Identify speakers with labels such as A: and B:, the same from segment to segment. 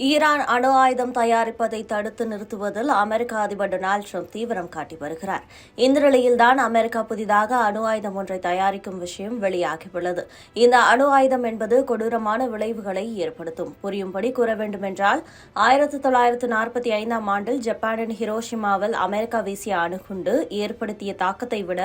A: Iran அணு ஆயுதம் தயாரிப்பதை தடுத்து நிறுத்துவதில் அமெரிக்க அதிபர் டொனால்டு ட்ரம்ப் தீவிரம் காட்டி வருகிறார். இந்த நிலையில்தான் அமெரிக்கா புதிதாக அணு ஆயுதம் ஒன்றை தயாரிக்கும் விஷயம் வெளியாகியுள்ளது. இந்த அணு ஆயுதம் என்பது கொடூரமான விளைவுகளை ஏற்படுத்தும். புரியும்படி கூற வேண்டுமென்றால் 1945ஆம் ஆண்டில் ஜப்பானின் ஹிரோஷிமாவில் அமெரிக்கா வீசிய அணுகுண்டு ஏற்படுத்திய தாக்கத்தை விட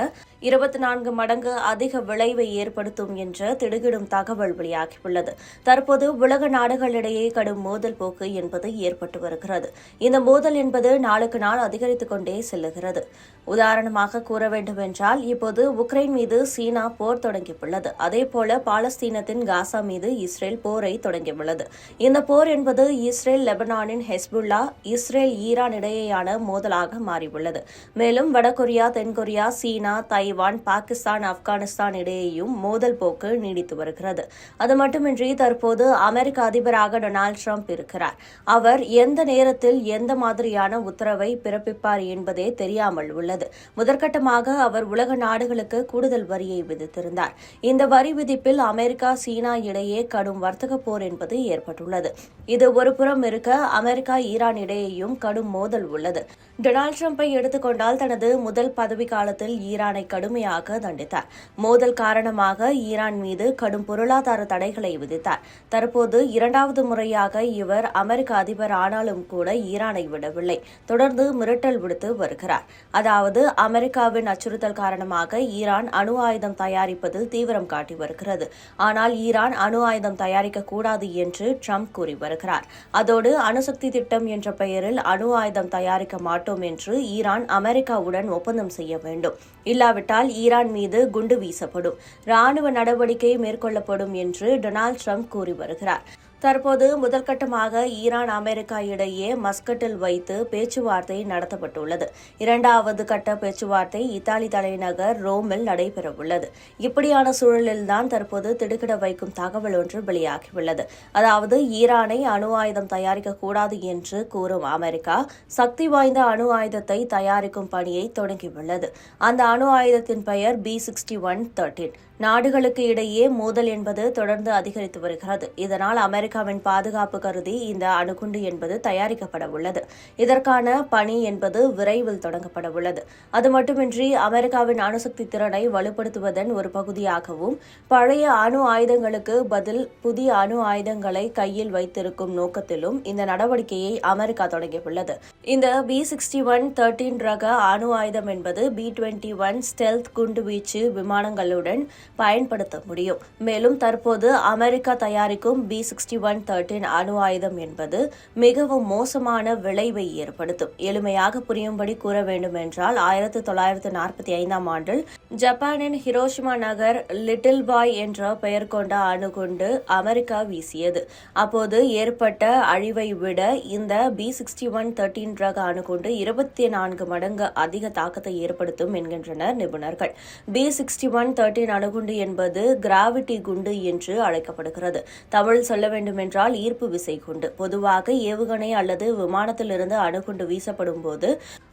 A: 24 மடங்கு அதிக விளைவை ஏற்படுத்தும் என்ற திடுக்கிடும் தகவல் வெளியாகியுள்ளது. தற்போது உலக நாடுகளிடையே கடும் மோதல் போக்கு என்பது ஏற்பட்டு வருகிறது. இந்த மோதல் என்பது நாளுக்கு நாள் அதிகரித்துக் கொண்டே செல்லுகிறது. உதாரணமாக கூற வேண்டுமென்றால் இப்போது உக்ரைன் மீது சீனா போர் தொடங்கியுள்ளது. அதேபோல பாலஸ்தீனத்தின் காசா மீது இஸ்ரேல் போரை தொடங்கியுள்ளது. இந்த போர் என்பது இஸ்ரேல் லெபனானின் ஹெஸ்புல்லா, இஸ்ரேல் ஈரான் இடையேயான மோதலாக மாறியுள்ளது. மேலும் வடகொரியா, தென்கொரியா, சீனா, தைவான், பாகிஸ்தான், ஆப்கானிஸ்தான் இடையேயும் மோதல் போக்கு நீடித்து வருகிறது. அது மட்டுமின்றி தற்போது அமெரிக்க அதிபராக டொனால்டு ட்ரம்ப் இருக்கிறார். அவர் எந்த நேரத்தில் எந்த மாதிரியான உத்தரவை பிறப்பிப்பார் என்பதே தெரியாமல் உள்ளது. முதற்கட்டமாக அவர் உலக நாடுகளுக்கு கூடுதல் வரியை விதித்திருந்தார். இந்த வரி விதிப்பில் அமெரிக்கா, சீனா இடையே கடும் வர்த்தக போர் என்பது ஏற்பட்டுள்ளது. இது ஒருபுறம் இருக்க, அமெரிக்கா, ஈரான் இடையேயும் கடும் மோதல் உள்ளது. டொனால்டு ட்ரம்பை எடுத்துக்கொண்டால் தனது முதல் பதவி காலத்தில் ஈரானை கடுமையாக தண்டித்தார். மோதல் காரணமாக ஈரான் மீது கடும் பொருளாதார தடைகளை விதித்தார். தற்போது இரண்டாவது முறையாக இவர் அமெரிக்க அதிபர் ஆனாலும் கூட ஈரானை விடவில்லை. தொடர்ந்து மிரட்டல் விடுத்து வருகிறார். அதாவது அமெரிக்காவின் அச்சுறுத்தல் காரணமாக ஈரான் அணு ஆயுதம் தயாரிப்பதில் தீவிரம் காட்டி வருகிறது. ஆனால் ஈரான் அணு ஆயுதம் தயாரிக்கக்கூடாது என்று ட்ரம்ப் கூறி வருகிறார். அதோடு அணுசக்தி திட்டம் என்ற பெயரில் அணு ஆயுதம் தயாரிக்க மாட்டோம் என்று ஈரான் அமெரிக்காவுடன் ஒப்பந்தம் செய்ய வேண்டும். இல்லாவிட்டால் ஈரான் மீது குண்டு வீசப்படும், ராணுவ நடவடிக்கை மேற்கொள்ளப்படும் என்று டொனால்டு ட்ரம்ப் கூறி வருகிறார். தற்போது முதற்கட்டமாக ஈரான், அமெரிக்கா இடையே மஸ்கட்டில் வைத்து பேச்சுவார்த்தை நடத்தப்பட்டுள்ளது. இரண்டாவது கட்ட பேச்சுவார்த்தை இத்தாலி தலைநகர் ரோமில் நடைபெறவுள்ளது. இப்படியான சூழலில்தான் தற்போது திடுக்கிட வைக்கும் தகவல் ஒன்று வெளியாகியுள்ளது. அதாவது ஈரானை அணு ஆயுதம் தயாரிக்கக்கூடாது என்று கூறும் அமெரிக்கா சக்தி வாய்ந்த அணு ஆயுதத்தை தயாரிக்கும் பணியை தொடங்கியுள்ளது. அந்த அணு ஆயுதத்தின் பெயர் B6113. நாடுகளுக்கு இடையே மோதல் என்பது தொடர்ந்து அதிகரித்து வருகிறது. இதனால் அமெரிக்காவின் பாதுகாப்பு கருதி இந்த அணுகுண்டு என்பது தயாரிக்கப்பட உள்ளது. இதற்கான பணி என்பது விரைவில் தொடங்கப்பட உள்ளது. அது மட்டுமின்றி அமெரிக்காவின் அணுசக்தி திறனை வலுப்படுத்துவதன் ஒரு பகுதியாகவும் பழைய அணு ஆயுதங்களுக்கு பதில் புதிய அணு ஆயுதங்களை கையில் வைத்திருக்கும் நோக்கத்திலும் இந்த நடவடிக்கையை அமெரிக்கா தொடங்கியுள்ளது. இந்த B6113 ரக அணு ஆயுதம் என்பது B-21 ஸ்டெல்த் குண்டுவீச்சு விமானங்களுடன் பயன்படுத்த முடியும். மேலும் தற்போது அமெரிக்கா தயாரிக்கும் B-6113 அணு ஆயுதம் என்பது மிகவும் மோசமான விளைவை ஏற்படுத்தும். எளிமையாக புரியும்படி கூற வேண்டுமென்றால் 1945ஆம் ஆண்டில் ஜப்பானின் ஹிரோஷிமா நகர் லிட்டில் பாய் என்ற பெயர் கொண்ட அணுகுண்டு அமெரிக்கா வீசியது. அப்போது ஏற்பட்ட அழிவை விட இந்த B-6113 ரக அணுகுண்டு 24 மடங்கு அதிக தாக்கத்தை ஏற்படுத்தும் என்கின்றனர் நிபுணர்கள். B-6113 அணுகுண்டு என்பது கிராவிட்டி குண்டு என்று அழைக்கப்படுகிறது. தமிழ் சொல்ல வேண்டுமென்றால் ஈர்ப்பு விசை குண்டு. பொதுவாக ஏவுகணை அல்லது விமானத்திலிருந்து அணுகுண்டு வீசப்படும் போது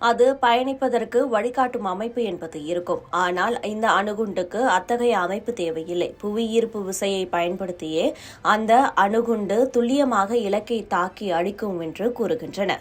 A: அது பயணிப்பதற்கு வழிகாட்டும் அமைப்பு என்பது இருக்கும். ஆனால் இந்த அணுகுண்டுக்கு அத்தகைய அமைப்பு தேவையில்லை. புவி ஈர்ப்பு விசையை பயன்படுத்தியே அந்த அணுகுண்டு துல்லியமாக இலக்கை தாக்கி அழிக்கும் என்று கூறுகின்றன.